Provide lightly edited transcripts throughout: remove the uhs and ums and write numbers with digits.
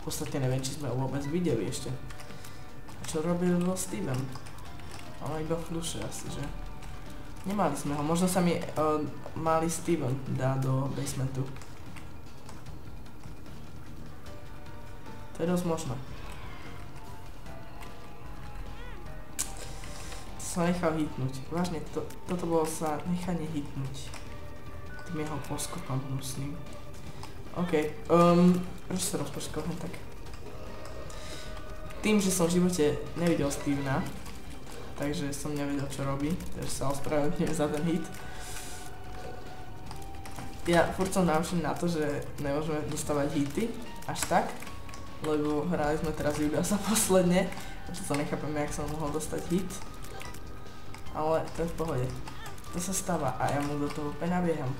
V podstate neviem, či sme ho vôbec videli ešte. A čo robil Steven? Ale iba v duše asi, že? Nemali sme ho, možno sa mi malý Steven dá do basementu. To je dosť možné. To sa nechal hitnúť. Vážne, toto bolo sa nechanie hitnúť. Tým jeho poskopom hnusným. OK, prečo sa rozpočkol len tak? Tým, že som v živote nevidel Stevena, takže som nevedel, čo robí, takže sa ospravedlňujem za ten hit. Ja furt som naučený na to, že nemôžeme dostávať hity, až tak, lebo hrali sme teraz Judasa posledne, takže sa nechápem, jak som mohol dostať hit. Ale to je v pohode. To sa stáva a ja mu do toho úplne nabieham.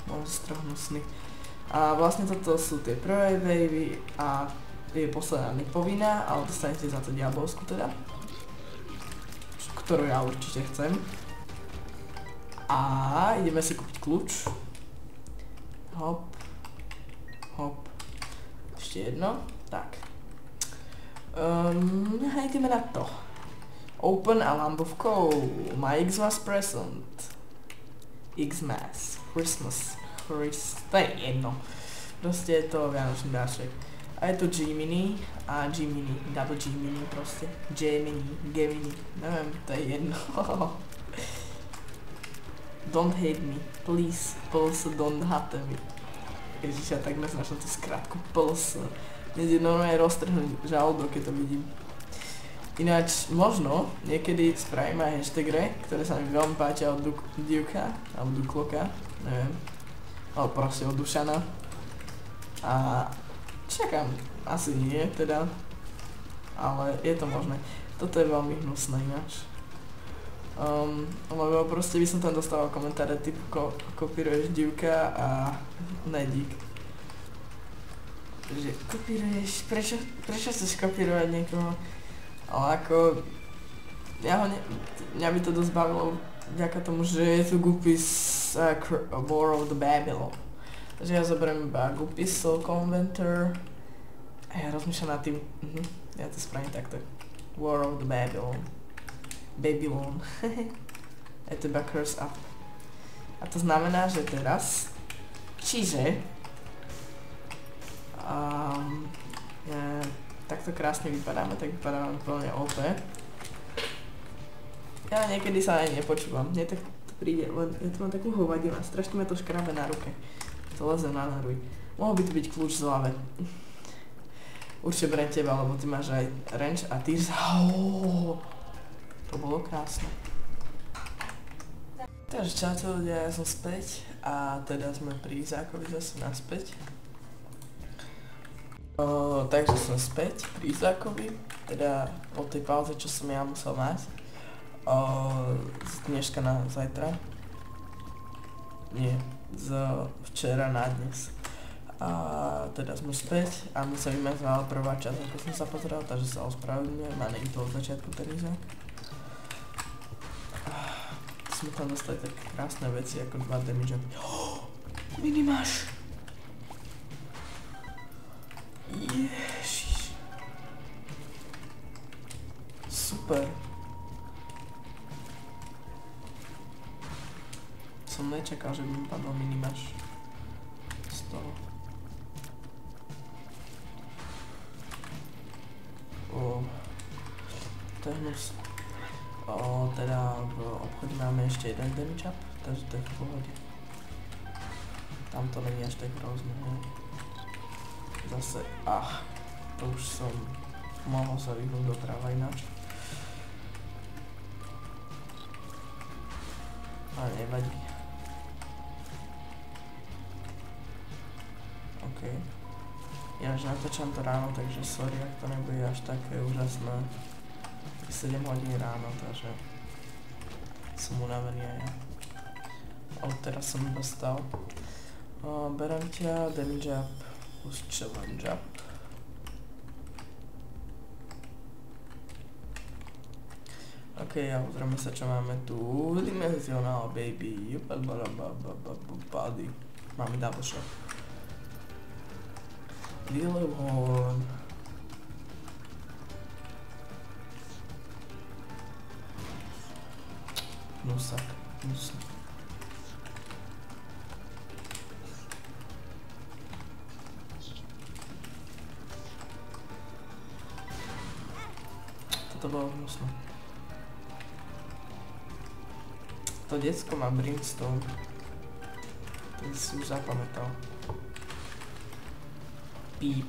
Monstro hnusný. A vlastne toto sú tie prvé wavy a je posledná nepovinná, ale dostanete za to diabolsku teda. Ktorú ja určite chcem. A ideme si kúpiť kľúč. Hop. Hop. Ešte jedno. Tak. Ideme na to. Open a lamp of coal. My Xmas present. Xmas. Christmas. To je jedno. Proste je to vianočný dáček. A je tu G-mini a G-mini, double G-mini proste. G-mini, G-mini, neviem, to je jedno. Don't hate me, please, don't hate me. Ježiš, ja tak neznášam tú skratku, pls. Mne normálne roztrhnúť žalúdok, keď to vidím. Ináč, možno, niekedy spravím aj hashtagre, ktoré sa mi veľmi páčia od Duka, alebo Dukloka, neviem. Ale proste od Dušana. A čakám, asi nie teda, ale je to možné. Toto je veľmi hnusné ináč. Lebo proste by som tam dostával komentáre typu kopíruješ Divka a Nedík. Že kopíruješ, prečo chceš kopírovať niekoho? Ale ako, mňa by to dosť bavilo vďaka tomu, že je tu Guppies War of the Babylon. Takže ja zoberiem iba Guppies Soul Conventor a ja rozmýšľam nad tým, ja to spravím takto. War of the Babylon. Babylon. Je to iba Curse Up. A to znamená, že teraz, čiže takto krásne vypadáme, tak vypadáme úplne OP. Ja niekedy sa aj nepočúvam, mne to príde, len ja tu mám takú hovadinu a strašne ma to škrabe na ruke. To leze na nervy. Mohol by to byť kľúč z lave. Určite beriem teba, lebo ty máš aj range a ty to bolo krásne. Takže čaute ľudia, ja som späť a teda sme pri Izákovi zase naspäť. Takže som späť pri Izákovi, teda po tej pauze, čo som ja musel mať. Z dneška na zajtra. Nie, z včera na dnes. A teda sme späť a mi sa vymazala prvá časť, ako som sa pozrel, takže sa ospravedlňujem a nie to od začiatku ten Izák. Sme tam dostali také krásne veci ako 2 damage. Minimáš! Ježiš. Super. Som nečakal, že by mi padol minimáš z toho. To je hnus. Teda v obchode máme ešte jeden damage up, takže to je v pohode. Tam to není až tak hrozné, ne? Zase, to už som mohol sa vyhnúť doprava ináč. Ale nevadí. OK. Ináč natáčam to ráno, takže sorry, ak to nebude až také úžasné. 7 hodín ráno, takže som unavený aj ja. Ale teraz som dostal. Berem ťa, damage up, plus challenge up. OK, a pozrieme sa, čo máme tu. Dimenzionál, baby. Body. Máme double shot. Lillehorn. Nusak. Toto bolo hnusné. To decko má Brimstone. To si už zapamätal. Píp.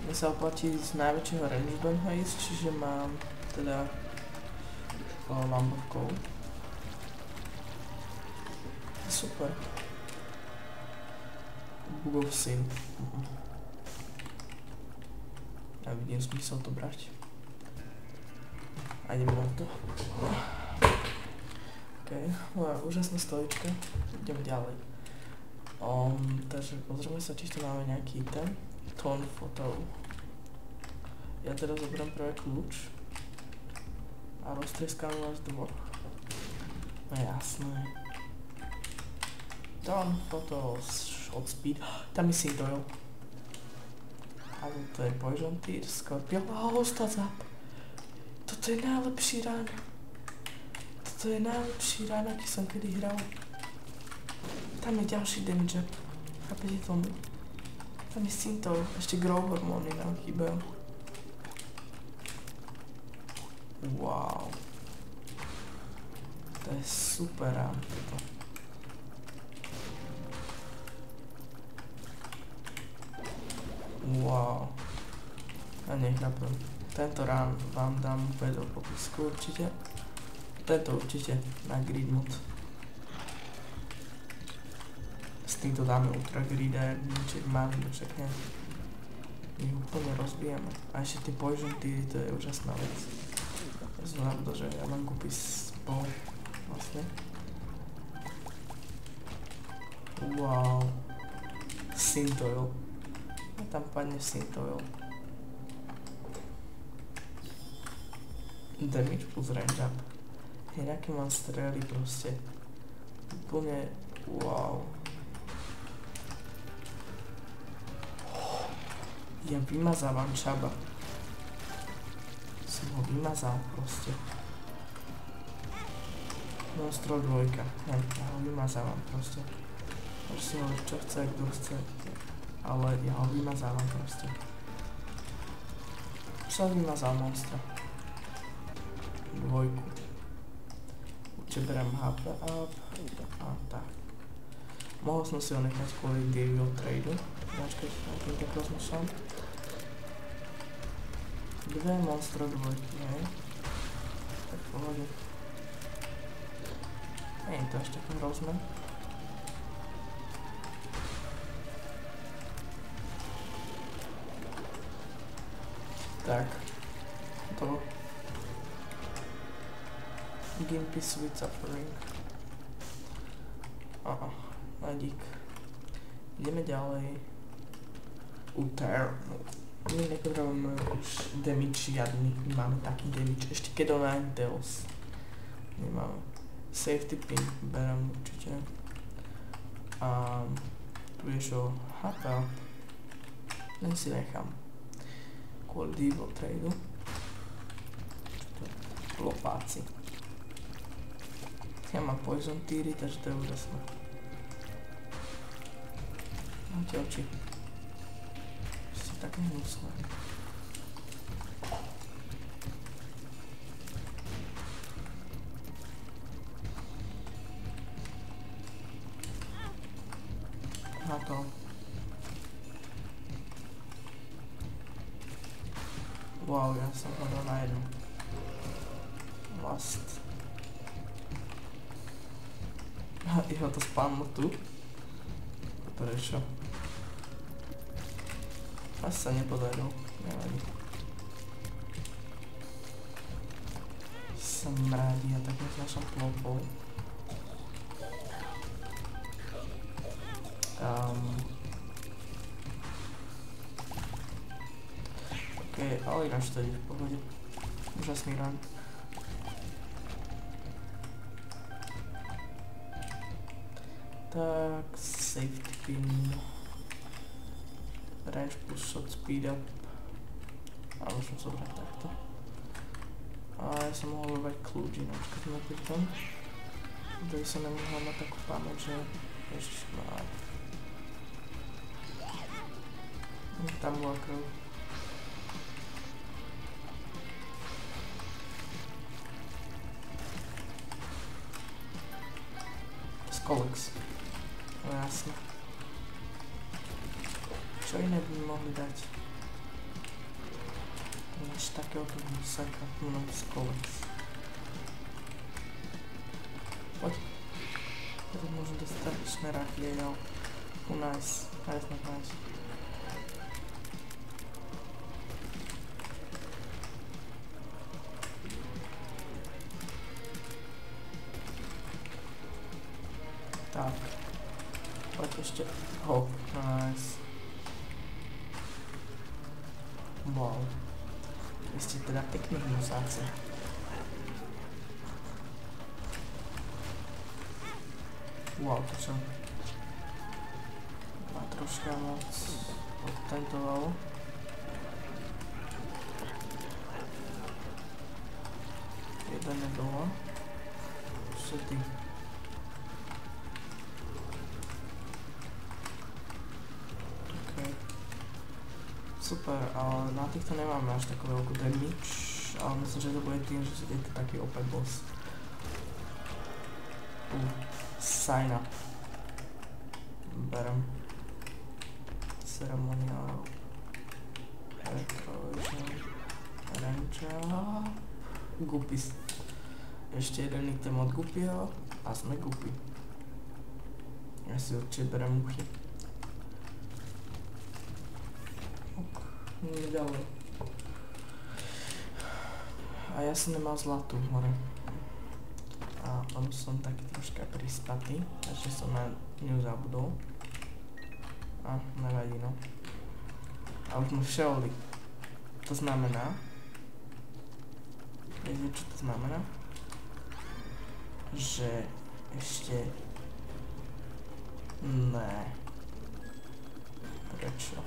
Mne sa oplatí z najväčšieho rangebanha ísť, čiže mám teda lambovkou. Super. Bugov syn. Ja vidím zmysel to brať. A idem na to. OK, moja úžasná stolička. Idem ďalej. Takže pozrieme sa, či tu máme nejaký item. Tone photo. Ja teraz zoberiem prvé kľúč. A roztrieskám vás dvoch. No jasné. Tone photo od speed. Tam je Sintoil. A to je Poison Tear, Scorpio. Hostazap. Toto je najlepší run. Toto je najlepší run, aký som kedy hral. Tam je ďalší damage up. Chápete tomu? Tam je Sintoil. Ešte grow hormóny nám chýbajú. Wow. To je super run toto. Wow. Ja nechápem. Tento run vám dám úplne do popisku určite. Tento určite na grid mod. S týmto dáme ultra grid a niečo máme, však ne. My úplne rozbijeme. A ešte tie Poison Teary, to je úžasná vec. Ja som zabudol, že ja mám kúpiť spol. Vlastne. Wow. Sintoil. A tam padne Sintoil. Damage plus range up. Hej, aké mám strely proste. Úplne wow. Ja vymazávam Chaba. Som ho vymazal proste. Monstro 2. Ja ho vymazávam proste. Môžeš si hovoriť čo chce, kto chce. Ale ja ho vymazávam proste. Som vymazal monstra. 2. Určite berem HP up. A tak. Mohol som si ho nechať kvôli Devil Trade-u. Počkať, akým tak rozmýšľam. 2 monstro 2, hej. Tak v pohode. Nie je to až také hrozné. Tak. To. Gimpy Sweet Suffering. Aha, nadík. Ideme ďalej. Uter. My nepotrebujeme už damage žiadny. Nemáme taký damage. Ešte keď on Tales. Nemáme. Safety pin berem určite. A tu je čo HP up. Len si nechám. Kvôli Devil Trade-u. Lopáci. Ja mám Poison Teary, takže to je úžasné. Máte oči. Ste také hnusné. Na to. Wow, ja som hľadal na jednu. Last. Jeho to spamlo tu. Prečo? Asi sa nepodarilo. Nevadí. Smradí, ja tak neznášam plopol. OK, ale ináč to je v pohode. Úžasný run. Tak, safety pin. Range plus shot speed up. A môžem zobrať takto. A ja som mohol dať kľúč ináč, keď sme pri tom. Tady som nemohla mať takú pamäť, že ježišmár. Tam bola krv. Skolex. No jasne. Čo iné by mi mohli dať? Než takéhoto husaka, no Skolex. Poď. Teraz môžem dostať šnerachy, jo. Nice. Nice. Tak. Poď ešte. Hop. Nice. Wow. Vy ste teda pekní musáci. Wow, to čo? Má troška moc odtentovalo. Jeden je dole. Ešte ty. Super, ale na týchto nemáme až takú veľkú damage, ale myslím, že to bude tým, že je to taký opäť boss. Sign up. Berem. Ceremoniál. Retrovision. Ranger. Gupis. Ešte jeden item od Guppyho a sme Guppy. Ja si určite berem muchy. Nie ďalej. A ja som nemal zlatú hore. A on som taký troška prispatý, takže som na ňu zabudol. A nevadí no. A už sme všeli. To znamená... Viete, čo to znamená? Že ešte... Ne. Prečo?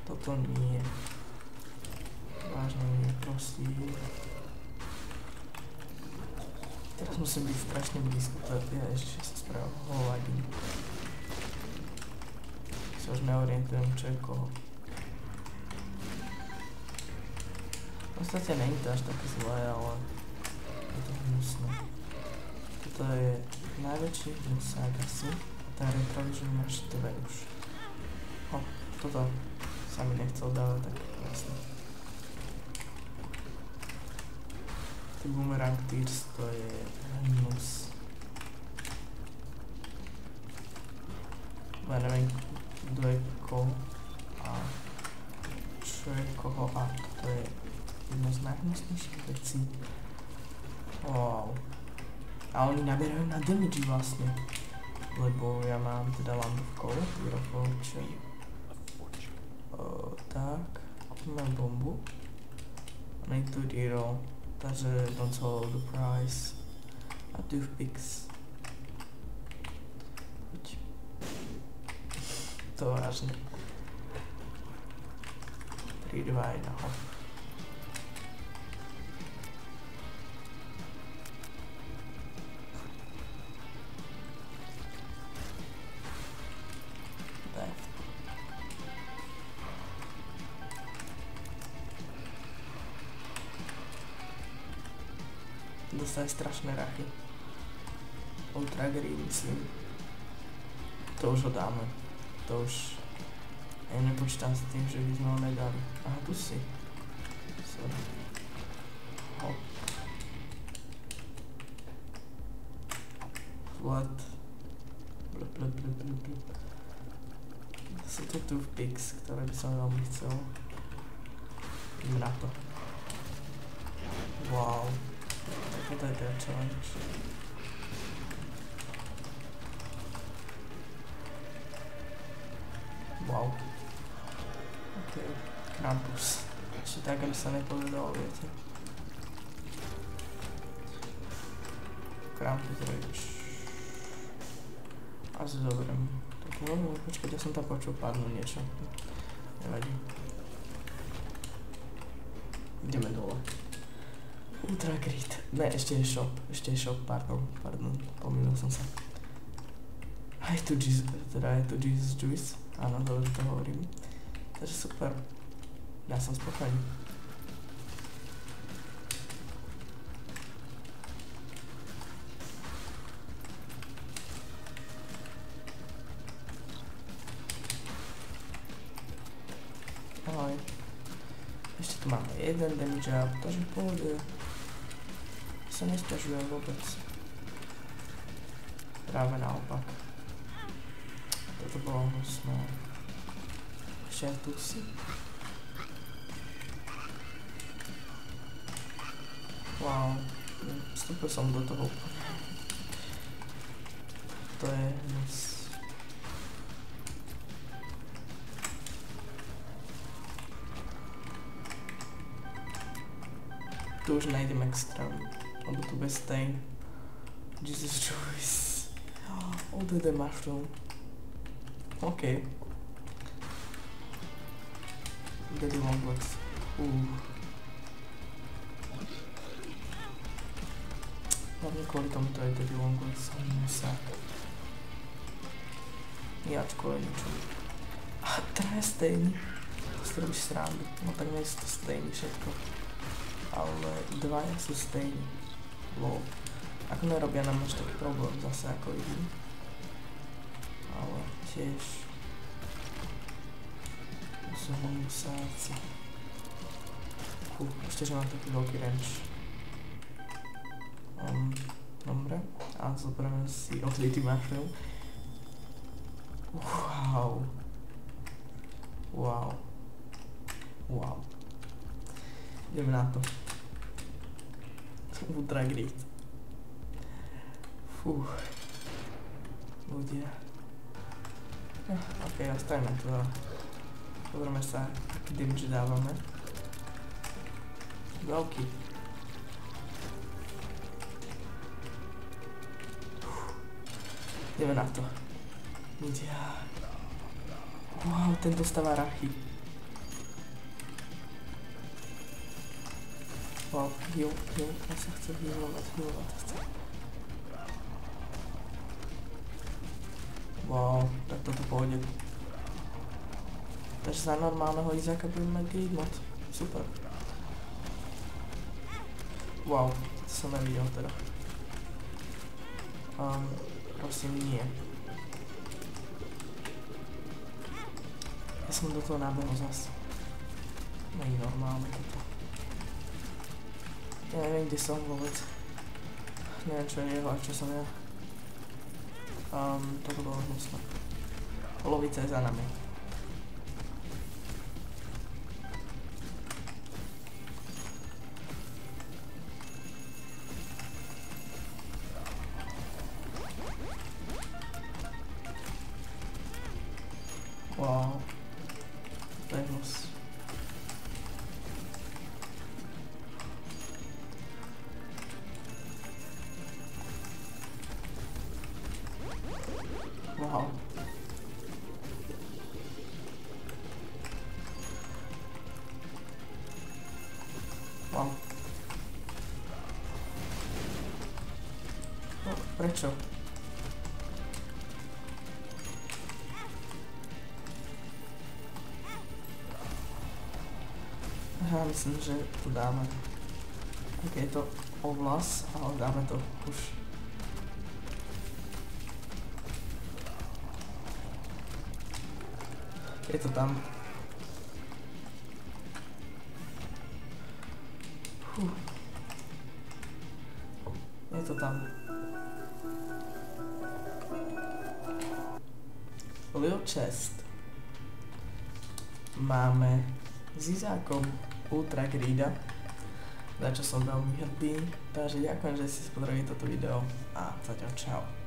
Toto nie. Vážne nie, prosím. Teraz musím byť strašne blízko, to ja ešte sa spravil hovadím. Sa už neorientujem, čo je koho. V podstate není to až také zlé, ale je to hnusné. Toto je najväčší hnusák asi. Ten Retrovision máš tebe už. Toto sa mi nechcel dávať tak jasne. Ty Boomerang Tears, to je hnus. Ja neviem, kto je koho a čo je koho a toto je jedno z najhnusnejších vecí. Wow. A oni naberajú na damage vlastne. Lebo ja mám teda landovkou, výrobovčej. Tak, mám bombu. Need to reroll. Takže don't swallow the prize. A toothpicks. Poď. To vážne. 3, 2, 1, hop. Dostali strašné rachy. Ultra Green, myslím. To už ho dáme. To už... Ja nepočítam s tým, že by sme ho nedali. Aha, tu si. Sorry. Hop. Flat. Blep, blep, blep, blep, blep. Sú to toothpicks, ktoré by som veľmi chcel. Idem na to. Wow. Toto je teda challenge. Wow. Ok, Krampus. Ešte tak, aby sa nepovedalo, viete. Krampus Rage. Asi zoberiem. Tak no, počkať, ja som tam počul padnú niečo. Nevadí. Ideme dole. Ultra Grid. Ne, ešte je shop, pardon, pomýlil som sa. A je tu Jesus Juice. Áno, dobre, to hovorím. Takže super. Ja som spokojný. Ahoj. Ešte tu máme jeden damage up, takže v pohode. Sa nesťažujem vôbec. Práve naopak. Toto bolo hnusné. Ešte aj tu si. Wow. Vstúpil som do toho úplne. To je hnus. Tu už nejdem extrém. Lebo tu bez stain. Jesus Juice. All the mushroom. OK. Daddy Longlegs. Hlavne kvôli tomuto je Daddy Longlegs. Jač kvôli ničomu. A traja stainy. To si robíš srandu. No tak nie sú to stainy všetko. Ale dvaja sú stainy. Lol. Ako nerobia nám až taký problém zase ako iný. Ale tiež sú husáci. Ešte, že mám taký veľký range. Dobre. A zoberieme si odlitý mushroom. Wow. Wow. Wow. Ideme na to. Ultra Grid. Fú. Ľudia. Ok, ostaňme tu. Pozrieme sa, aký damage dávame. Veľký. Ideme na to. Ľudia. Wow, ten dostáva rachy. Wow, heal, ja sa chcem healovať. Wow, tak toto pôjde. Takže za normálneho Izáka budeme mať game mod. Super. Wow, to som nevidel teda. Prosím, nie. Ja som do toho nabehol zase. Nie je normálne toto. Ja neviem, kde som vôbec. Neviem, čo je jeho a čo som ja. Toto bolo hnusné. Polovica je za nami. Wow. To je hnus. Wow. Wow. No, prečo? Ja myslím, že to dáme. Ok, je to ovlas, ale dáme to už. Je to tam. Je to tam. Little chest. Máme s Izákom Ultra Grida, za čo som veľmi hrdý. Takže ďakujem, že ste si pozreli toto video a zatiaľ čau.